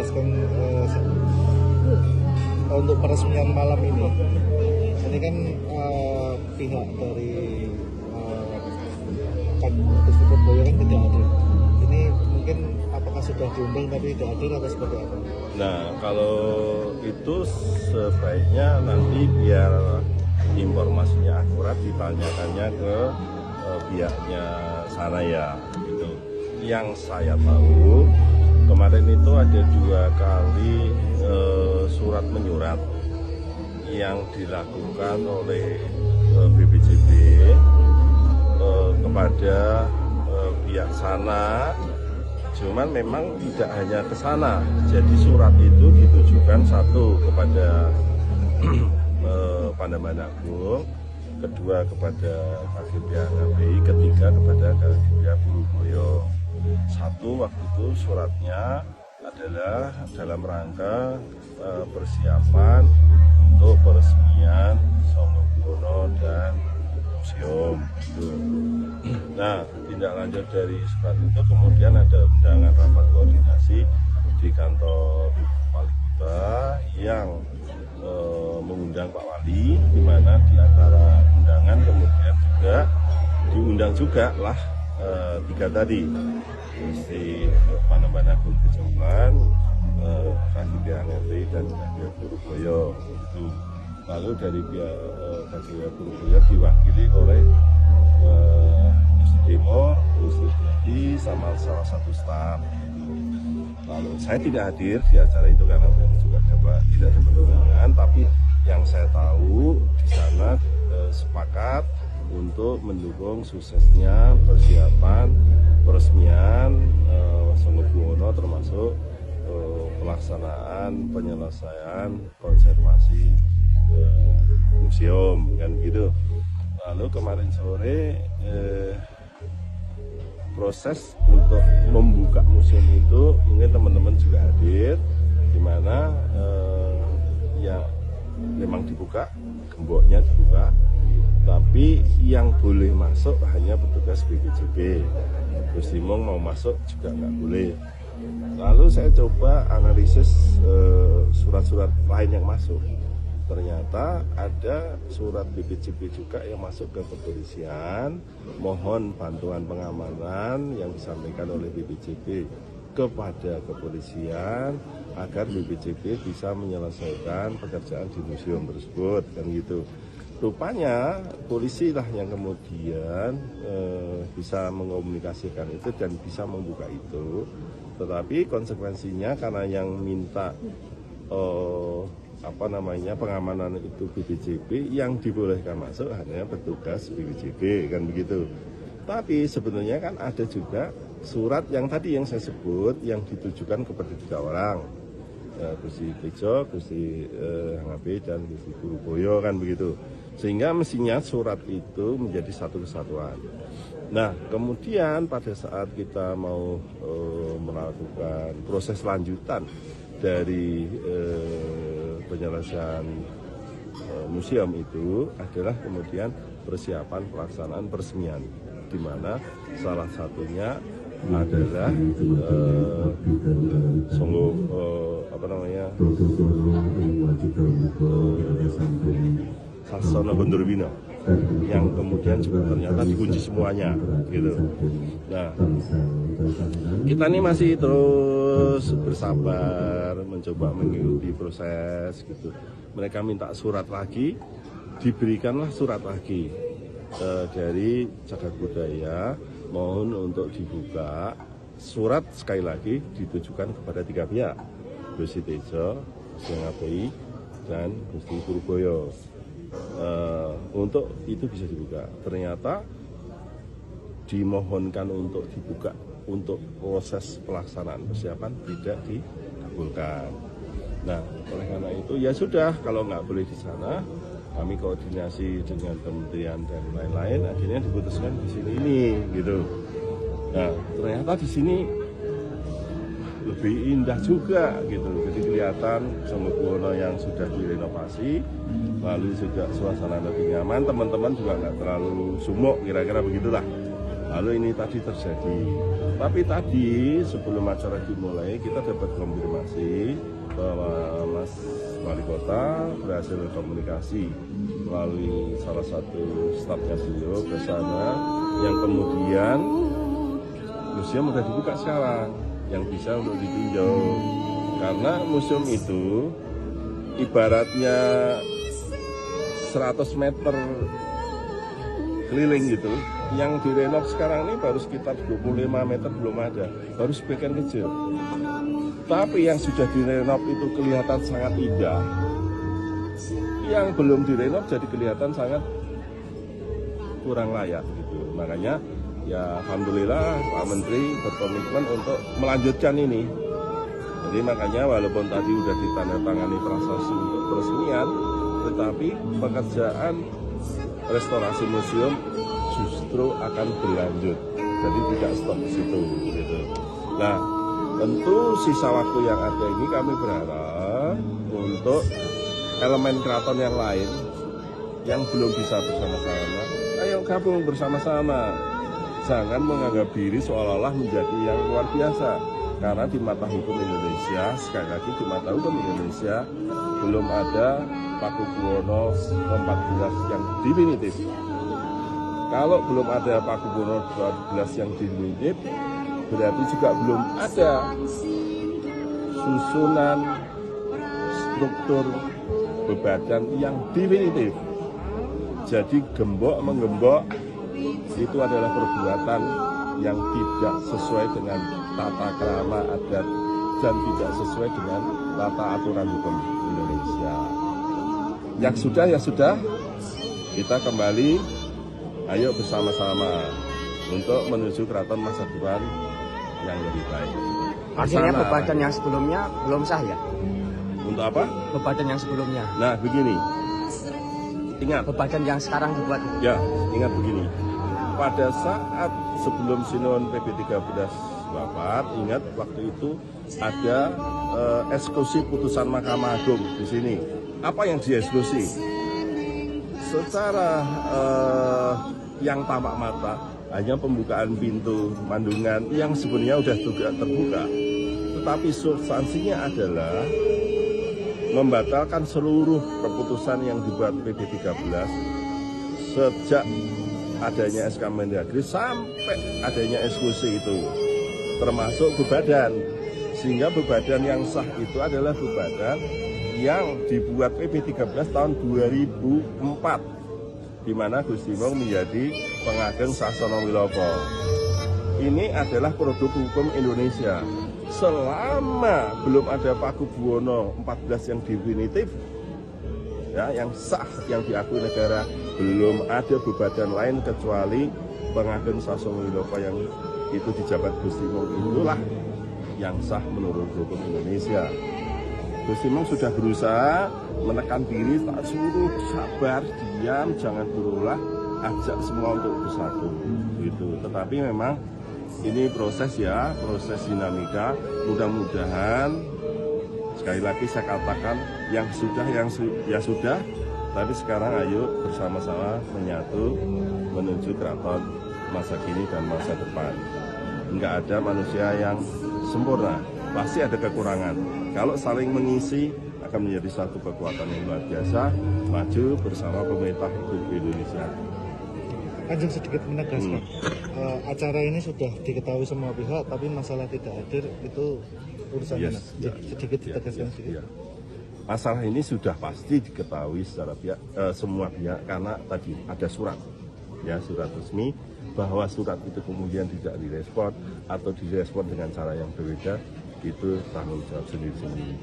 menjelaskan untuk peresmian malam ini. Ini kan pihak dari kan Gusti Purboyo kan tidak hadir. Ini mungkin apakah sudah diundang tapi tidak hadir atau seperti apa? Nah, kalau itu sebaiknya nanti biar informasinya akurat ditanyakannya ke pihaknya sana ya, gitu. Yang saya tahu kemarin itu ada 2 kali surat menyurat yang dilakukan oleh BPJB kepada pihak sana. Cuman memang tidak hanya ke sana. Jadi surat itu ditujukan satu kepada Pandaman Agung, kedua kepada KGP HKBI, ketiga kepada KGP Purboyo. Satu waktu itu suratnya adalah dalam rangka persiapan untuk peresmian Songgobuwono dan museum. Nah, tindak lanjut dari surat itu kemudian ada undangan rapat koordinasi di kantor Wali Kota yang mengundang Pak Wali, di mana di antara undangan kemudian juga diundang juga lah 3 tadi, Gusti Pandaman Agung Kejauhan, KGP HKBI dan KGP Purboyo. Lalu dari pihak KGP Purboyo diwakili oleh Gusti Demo, Gusti Dedi, sama salah satu staf. Lalu saya tidak hadir di acara itu karena juga tidak ada undangan, tapi yang saya tahu di sana sepakat untuk mendukung suksesnya persiapan peresmian Songgobuwono, termasuk pelaksanaan penyelesaian konservasi museum kan gitu. Lalu kemarin sore proses untuk membuka museum itu mungkin teman-teman juga hadir, di mana ya memang dibuka, gemboknya dibuka, tapi yang boleh masuk hanya petugas BPJB. Gus Timong mau masuk juga nggak boleh. Lalu saya coba analisis surat-surat lain yang masuk. Ternyata ada surat BPJB juga yang masuk ke kepolisian, mohon bantuan pengamanan yang disampaikan oleh BPJB kepada kepolisian agar BPJB bisa menyelesaikan pekerjaan di museum tersebut, kan gitu. Rupanya polisi lah yang kemudian bisa mengomunikasikan itu dan bisa membuka itu, tetapi konsekuensinya karena yang minta pengamanan itu BPJB, yang dibolehkan masuk hanya petugas BPJB, kan begitu. Tapi sebenarnya kan ada juga surat yang tadi yang saya sebut yang ditujukan kepada 3 orang, Gusti Tejo, Gusti HKBI dan Gusti Purboyo, kan begitu. Sehingga mestinya surat itu menjadi satu kesatuan. Nah, kemudian pada saat kita mau melakukan proses lanjutan dari penyelesaian museum itu adalah kemudian persiapan pelaksanaan peresmian, di mana salah satunya adalah Sasono Gondorbino yang kemudian juga ternyata dikunci semuanya gitu. Nah, kita ini masih terus bersabar mencoba mengikuti proses gitu. Mereka minta surat lagi, diberikanlah surat lagi dari Cagar Budaya, mohon untuk dibuka. Surat sekali lagi ditujukan kepada 3 pihak, Gusti Tejo, Gusti HKBI dan Gusti Purboyo. Untuk itu bisa dibuka. Ternyata dimohonkan untuk dibuka untuk proses pelaksanaan persiapan tidak dikabulkan. Nah, oleh karena itu ya sudah, kalau nggak boleh di sana, kami koordinasi dengan kementerian dan lain-lain, akhirnya diputuskan di sini ini gitu. Nah, ternyata di sini lebih indah juga gitu. Jadi kelihatan Songgobuwono yang sudah direnovasi, lalu juga suasana lebih nyaman, teman-teman juga nggak terlalu sumuk, kira-kira begitulah. Lalu ini tadi terjadi Tapi tadi sebelum acara dimulai kita dapat konfirmasi bahwa Mas Wali Kota berhasil komunikasi melalui salah satu stafnya beliau ke sana, yang kemudian museum sudah dibuka sekarang, yang bisa untuk ditinjau. Karena museum itu ibaratnya 100 meter keliling gitu, yang direnov sekarang ini baru sekitar 25 meter belum ada, baru sebagian kecil. Tapi yang sudah direnov itu kelihatan sangat indah, yang belum direnov jadi kelihatan sangat kurang layak gitu. Makanya ya alhamdulillah Pak Menteri berkomitmen untuk melanjutkan ini. Jadi makanya walaupun tadi sudah ditandatangani prasasti untuk peresmian, tetapi pekerjaan restorasi museum justru akan berlanjut, jadi tidak stop di situ gitu. Nah, tentu sisa waktu yang ada ini kami berharap untuk elemen keraton yang lain yang belum bisa bersama-sama, ayo gabung bersama-sama. Jangan menganggap diri seolah-olah menjadi yang luar biasa, karena di mata hukum Indonesia, sekali lagi di mata hukum Indonesia belum ada Pakubuwono ke-14 yang definitif. Kalau belum ada Pakubuwono ke-14 yang definitif, berarti juga belum ada susunan struktur bebadan yang definitif. Jadi gembok menggembok itu adalah perbuatan yang tidak sesuai dengan tata krama adat dan tidak sesuai dengan tata aturan hukum Indonesia. Yang sudah ya sudah, kita kembali, ayo bersama-sama untuk menuju keraton masa depan yang lebih baik. Artinya bebadan yang sebelumnya belum sah ya? Untuk apa? Bebadan yang sebelumnya. Nah begini, ingat. Bebadan yang sekarang dibuat. Ya, ingat begini. Pada saat sebelum Sinon PP13 wafat, ingat waktu itu ada eksekusi putusan Mahkamah Agung di sini. Apa yang dieksekusi? Secara yang tampak mata hanya pembukaan pintu mandungan yang sebenarnya sudah juga terbuka, tetapi substansinya adalah membatalkan seluruh keputusan yang dibuat PP13 sejak adanya SK Mendagri sampai adanya eksekusi itu, termasuk bebadan. Sehingga bebadan yang sah itu adalah bebadan yang dibuat PP13 tahun 2004, di mana Gusti Mong menjadi pengageng Sasana Wilopo. Ini adalah produk hukum Indonesia. Selama belum ada Pakubuwono 14 yang definitif, ya, yang sah, yang diakui negara, belum ada bebadan lain kecuali pengageng Sasana Wilopo yang itu dijabat Gusti Mong, itulah yang sah menurut hukum Indonesia. Gusti Mong sudah berusaha menekan diri, tak suruh sabar, diam, jangan berulah, ajak semua untuk bersatu gitu. Tetapi memang ini proses ya, proses dinamika. Mudah-mudahan, sekali lagi saya katakan, yang sudah ya sudah, tapi sekarang ayo bersama-sama menyatu menuju keraton masa kini dan masa depan. Enggak ada manusia yang sempurna, pasti ada kekurangan. Kalau saling mengisi akan menjadi satu kekuatan yang luar biasa, maju bersama pemerintah Republik Indonesia. Kanjeng sedikit menegaskan, acara ini sudah diketahui semua pihak, tapi masalah tidak hadir itu urusannya. Sedikit ditegaskan sedikit. Masalah ini sudah pasti diketahui secara semua pihak, karena tadi ada surat, ya, surat resmi, bahwa surat itu kemudian tidak direspon atau direspon dengan cara yang berbeda, itu tanggung jawab sendiri-sendiri.